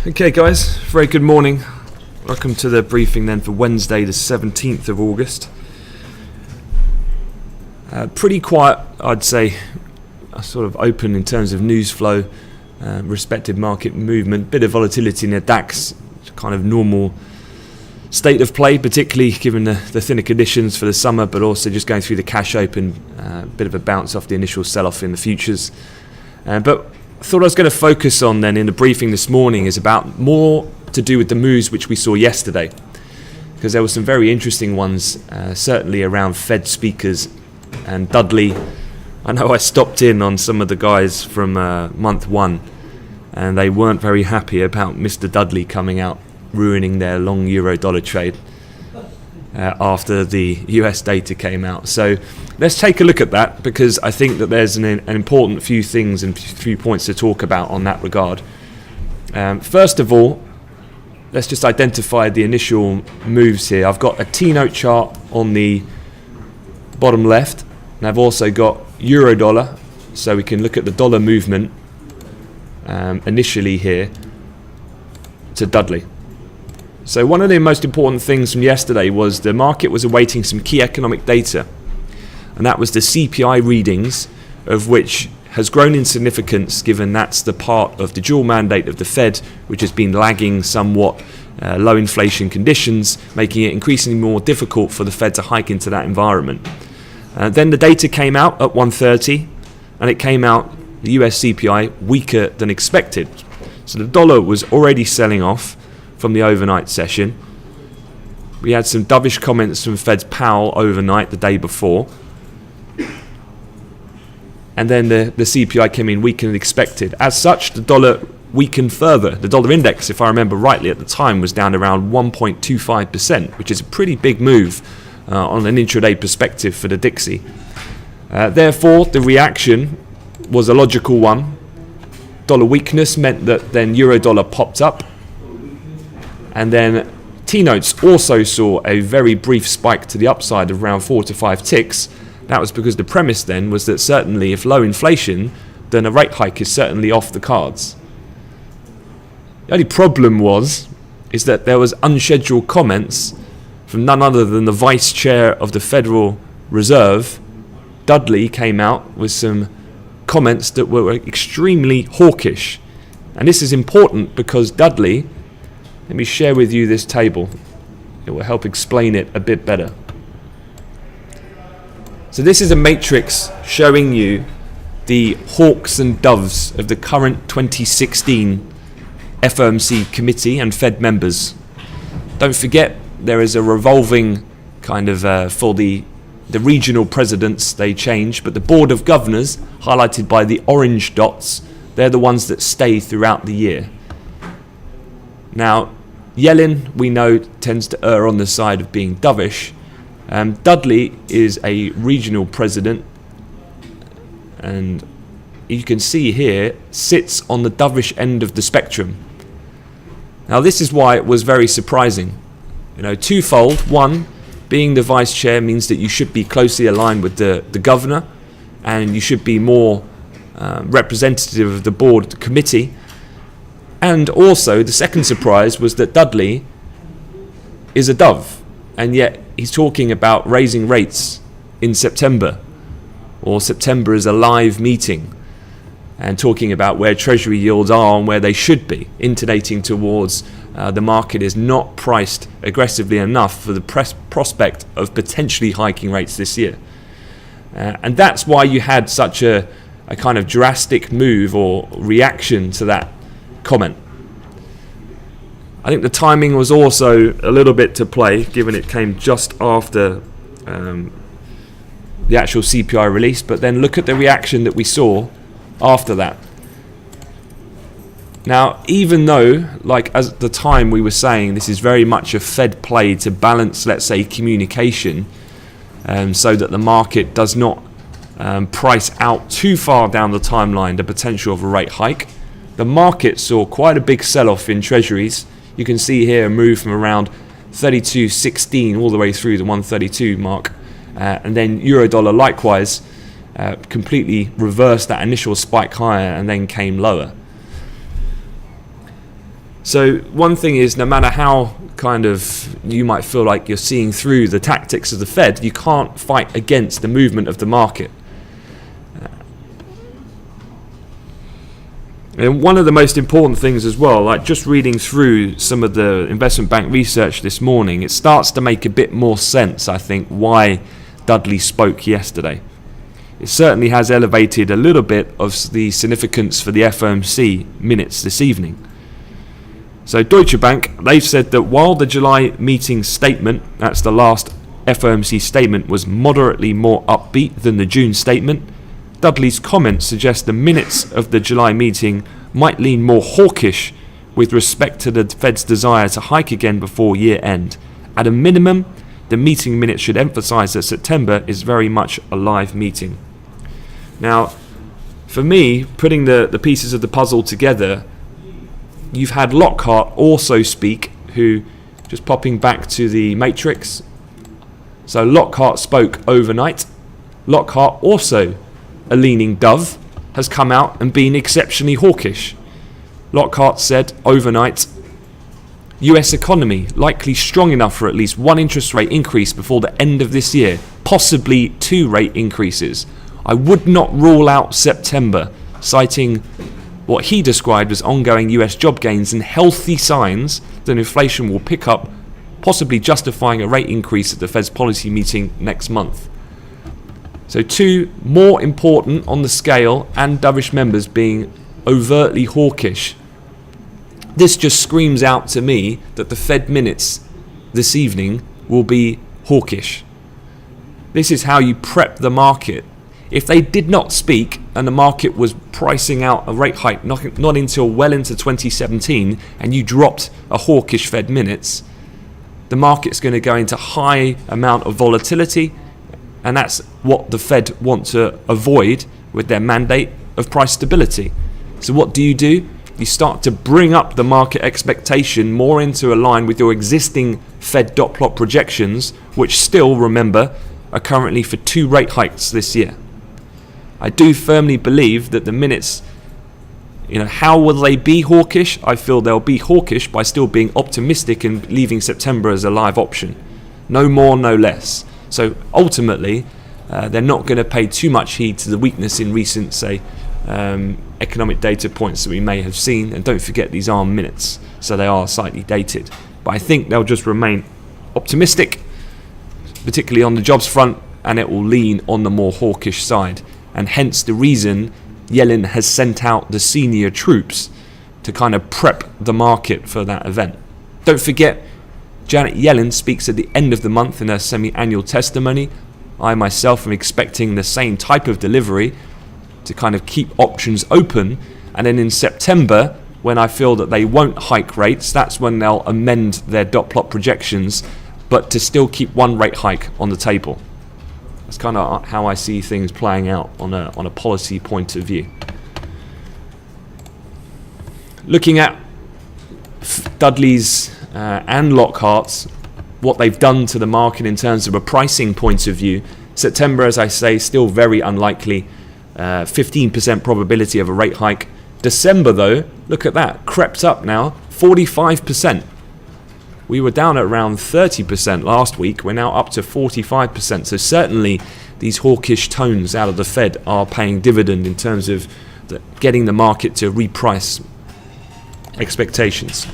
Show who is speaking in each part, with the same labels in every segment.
Speaker 1: Okay guys, very good morning. Welcome to the briefing then for Wednesday the 17th of August. Pretty quiet, I'd say, sort of open in terms of news flow, respective market movement, bit of volatility in the DAX, kind of normal state of play, particularly given the thinner conditions for the summer, but also just going through the cash open, bit of a bounce off the initial sell-off in the futures. But I thought I was going to focus on then in the briefing this morning is about more to do with the moves which we saw yesterday, because there were some very interesting ones, certainly around Fed speakers and Dudley. I know I stopped in on some of the guys from month one, and they weren't very happy about Mr. Dudley coming out ruining their long euro-dollar trade after the US data came out. So let's take a look at that, because I think that there's an important few things and few points to talk about on that regard. First of all, let's just identify the initial moves here. I've got a T-note chart on the bottom left, and I've also got euro-dollar, so we can look at the dollar movement initially here to Dudley. So one of the most important things from yesterday was the market was awaiting some key economic data, and that was the CPI readings, of which has grown in significance given that's the part of the dual mandate of the Fed which has been lagging somewhat low inflation conditions, making it increasingly more difficult for the Fed to hike into that environment. Then the data came out at 1:30, and it came out, the US CPI, weaker than expected. So the dollar was already selling off from the overnight session. We had some dovish comments from Fed's Powell overnight the day before. And then the CPI came in weaker than expected. As such, the dollar weakened further. The dollar index, if I remember rightly at the time, was down around 1.25%, which is a pretty big move on an intraday perspective for the Dixie. Therefore, the reaction was a logical one. Dollar weakness meant that then euro-dollar popped up. And then T-notes also saw a very brief spike to the upside of around 4 to 5 ticks. That was because the premise then was that certainly if low inflation, then a rate hike is certainly off the cards. The only problem is that there was unscheduled comments from none other than the Vice Chair of the Federal Reserve. Dudley came out with some comments that were extremely hawkish. And this is important because Dudley, let me share with you this table. It will help explain it a bit better. So this is a matrix showing you the hawks and doves of the current 2016 FOMC committee and Fed members. Don't forget, there is a revolving kind of for the regional presidents, they change, but the board of governors, highlighted by the orange dots, they're the ones that stay throughout the year. Now, Yellen, we know, tends to err on the side of being dovish. Dudley is a regional president, and you can see here, sits on the dovish end of the spectrum. Now, this is why it was very surprising. Twofold. One, being the vice chair means that you should be closely aligned with the governor, and you should be more representative of the board, the committee. And also, the second surprise was that Dudley is a dove, and yet he's talking about raising rates in September, or September is a live meeting, and talking about where Treasury yields are and where they should be, intonating towards the market is not priced aggressively enough for the prospect of potentially hiking rates this year. And that's why you had such a kind of drastic move or reaction to that comment. I think the timing was also a little bit to play, given it came just after the actual CPI release, but then look at the reaction that we saw after that. Now, even though, like as at the time we were saying, this is very much a Fed play to balance, let's say, communication, so that the market does not price out too far down the timeline the potential of a rate hike. The market saw quite a big sell-off in treasuries. You can see here a move from around 32.16 all the way through the 132 mark. And then euro-dollar likewise completely reversed that initial spike higher and then came lower. So one thing is, no matter how kind of you might feel like you're seeing through the tactics of the Fed, you can't fight against the movement of the market. And one of the most important things as well, like just reading through some of the investment bank research this morning, it starts to make a bit more sense, I think, why Dudley spoke yesterday. It certainly has elevated a little bit of the significance for the FOMC minutes this evening. So Deutsche Bank, they've said that while the July meeting statement, that's the last FOMC statement, was moderately more upbeat than the June statement, Dudley's comments suggest the minutes of the July meeting might lean more hawkish with respect to the Fed's desire to hike again before year end. At a minimum, the meeting minutes should emphasize that September is very much a live meeting. Now, for me, putting the pieces of the puzzle together, you've had Lockhart also speak, who, just popping back to the matrix, so Lockhart spoke overnight. Lockhart, also a leaning dove, has come out and been exceptionally hawkish. Lockhart said overnight, US economy likely strong enough for at least one interest rate increase before the end of this year, possibly 2 rate increases. I would not rule out September, citing what he described as ongoing US job gains and healthy signs that inflation will pick up, possibly justifying a rate increase at the Fed's policy meeting next month. So 2 more important on the scale and dovish members being overtly hawkish. This just screams out to me that the Fed minutes this evening will be hawkish. This is how you prep the market. If they did not speak and the market was pricing out a rate hike not until well into 2017, and you dropped a hawkish Fed minutes, the market's going to go into high amount of volatility, and that's what the Fed want to avoid with their mandate of price stability. So what do? You start to bring up the market expectation more into a line with your existing Fed dot plot projections, which still, remember, are currently for 2 rate hikes this year. I do firmly believe that the minutes, how will they be hawkish? I feel they'll be hawkish by still being optimistic and leaving September as a live option. No more, no less. So ultimately, they're not going to pay too much heed to the weakness in recent, say, economic data points that we may have seen. And don't forget, these are minutes, so they are slightly dated. But I think they'll just remain optimistic, particularly on the jobs front, and it will lean on the more hawkish side. And hence the reason Yellen has sent out the senior troops to kind of prep the market for that event. Don't forget, Janet Yellen speaks at the end of the month in her semi-annual testimony. I myself am expecting the same type of delivery to kind of keep options open. And then in September, when I feel that they won't hike rates, that's when they'll amend their dot plot projections, but to still keep 1 rate hike on the table. That's kind of how I see things playing out on a policy point of view. Looking at Dudley's and Lockhart's, what they've done to the market in terms of a pricing point of view, September, as I say, still very unlikely. 15% probability of a rate hike. December, though, look at that, crept up now, 45%. We were down at around 30% last week. We're now up to 45%. So certainly these hawkish tones out of the Fed are paying dividend in terms of getting the market to reprice expectations.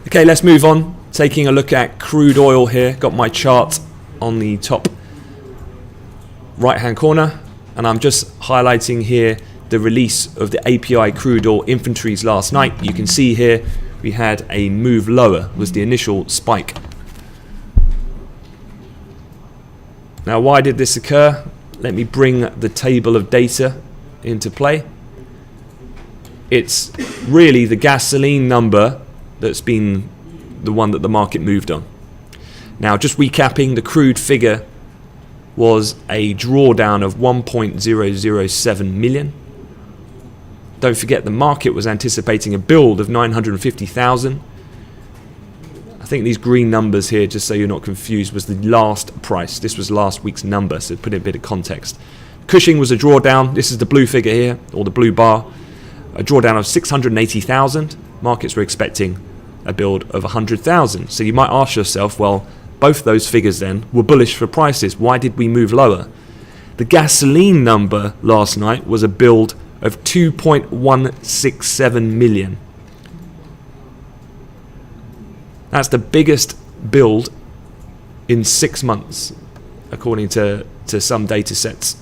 Speaker 1: Okay, let's move on. Taking a look at crude oil here. Got my chart on the top right-hand corner, and I'm just highlighting here the release of the API crude oil inventories last night. You can see here we had a move lower, was the initial spike. Now, why did this occur? Let me bring the table of data into play. It's really the gasoline number that's been the one that the market moved on. Now, just recapping, the crude figure was a drawdown of 1.007 million. Don't forget, the market was anticipating a build of 950,000. I think these green numbers here, just so you're not confused, was the last price. This was last week's number, so put in a bit of context. Cushing was a drawdown. This is the blue figure here, or the blue bar. a drawdown of 680,000. Markets were expecting a build of 100,000. So you might ask yourself, well, both those figures then were bullish for prices. Why did we move lower? The gasoline number last night was a build of 2.167 million. That's the biggest build in 6 months, according to some data sets.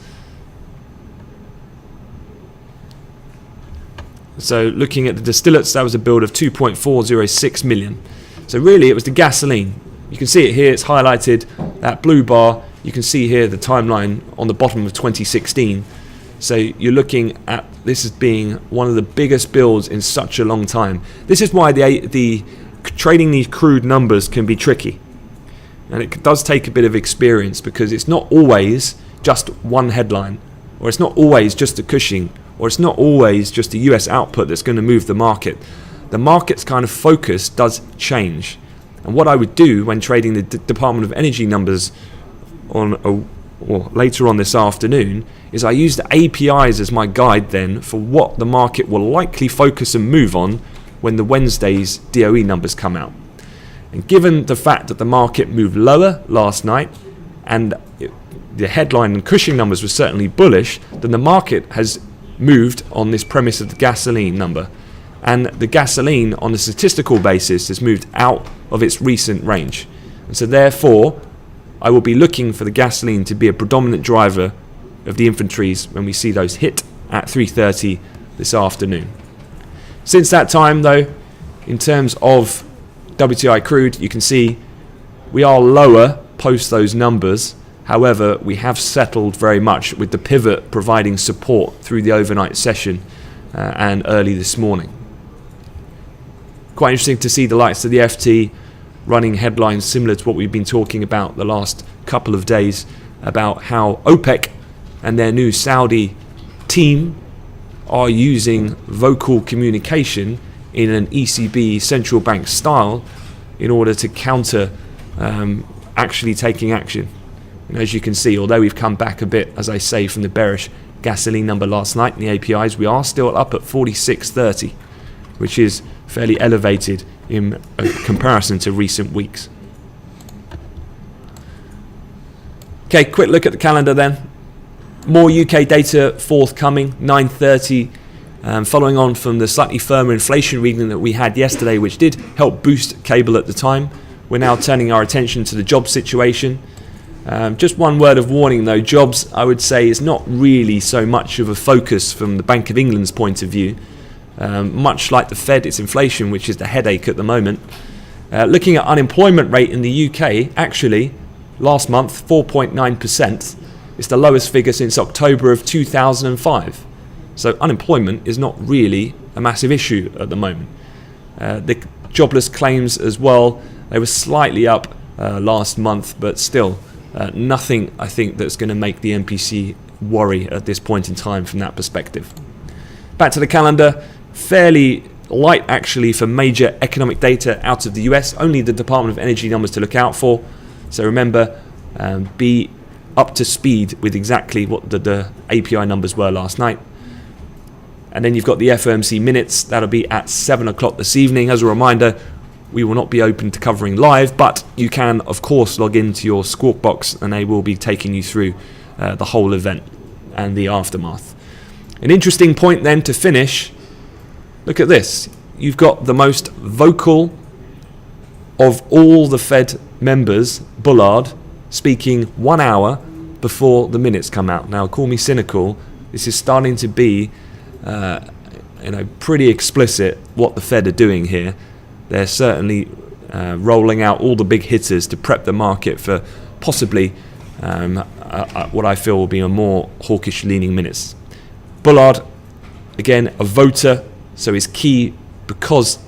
Speaker 1: So looking at the distillates, that was a build of 2.406 million. So really it was the gasoline. You can see it here, it's highlighted, that blue bar. You can see here the timeline on the bottom of 2016. So you're looking at this as being one of the biggest builds in such a long time. This is why the trading these crude numbers can be tricky. And it does take a bit of experience, because it's not always just one headline, or it's not always just a Cushing, or it's not always just a US output that's going to move the market. The market's kind of focus does change. And what I would do when trading the Department of Energy numbers or later on this afternoon is I use the APIs as my guide then for what the market will likely focus and move on when the Wednesday's DOE numbers come out. And given the fact that the market moved lower last night and the headline and Cushing numbers were certainly bullish, then the market has moved on this premise of the gasoline number. And the gasoline on a statistical basis has moved out of its recent range. And so therefore, I will be looking for the gasoline to be a predominant driver of the inventories when we see those hit at 3:30 this afternoon. Since that time though, in terms of WTI crude, you can see we are lower post those numbers. However, we have settled very much with the pivot providing support through the overnight session and early this morning. Quite interesting to see the likes of the FT running headlines similar to what we've been talking about the last couple of days about how OPEC and their new Saudi team are using vocal communication in an ECB central bank style in order to counter actually taking action. And as you can see, although we've come back a bit, as I say, from the bearish gasoline number last night in the APIs, we are still up at 46.30, which is fairly elevated in comparison to recent weeks. Okay, quick look at the calendar then. More UK data forthcoming, 9:30, following on from the slightly firmer inflation reading that we had yesterday, which did help boost cable at the time. We're now turning our attention to the job situation. Just one word of warning though, jobs I would say is not really so much of a focus from the Bank of England's point of view. Much like the Fed, it's inflation which is the headache at the moment. Looking at unemployment rate in the UK, actually last month 4.9%. It's the lowest figure since October of 2005. So unemployment is not really a massive issue at the moment. The jobless claims as well, they were slightly up last month, but still nothing I think that's going to make the MPC worry at this point in time from that perspective. Back to the calendar, fairly light actually for major economic data out of the US, only the Department of Energy numbers to look out for. So remember, be up to speed with exactly what the API numbers were last night. And then you've got the FOMC minutes, that'll be at 7 o'clock this evening. As a reminder, we will not be open to covering live, but you can of course log into your Squawk box and they will be taking you through the whole event and the aftermath. An interesting point then to finish, look at this. You've got the most vocal of all the Fed members, Bullard, speaking 1 hour before the minutes come out. Now, call me cynical, this is starting to be pretty explicit what the Fed are doing here. They're certainly rolling out all the big hitters to prep the market for possibly what I feel will be a more hawkish leaning minutes. Bullard, again, a voter, so is key because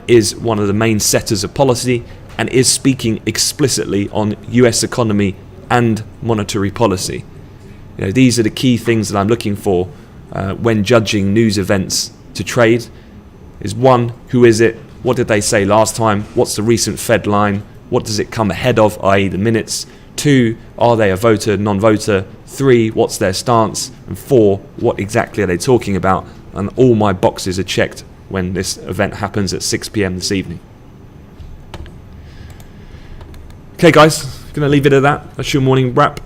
Speaker 1: is one of the main setters of policy and is speaking explicitly on US economy and monetary policy. These are the key things that I'm looking for when judging news events to trade. Is one, who is it? What did they say last time? What's the recent Fed line? What does it come ahead of, i.e. the minutes? 2, are they a voter, non-voter? 3, what's their stance? And 4, what exactly are they talking about? and all my boxes are checked when this event happens at 6 p.m. this evening. Okay guys, going to leave it at that. That's your morning wrap.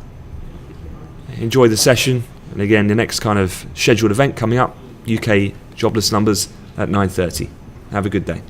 Speaker 1: Enjoy the session, and again the next kind of scheduled event coming up, UK jobless numbers at 9:30. Have a good day.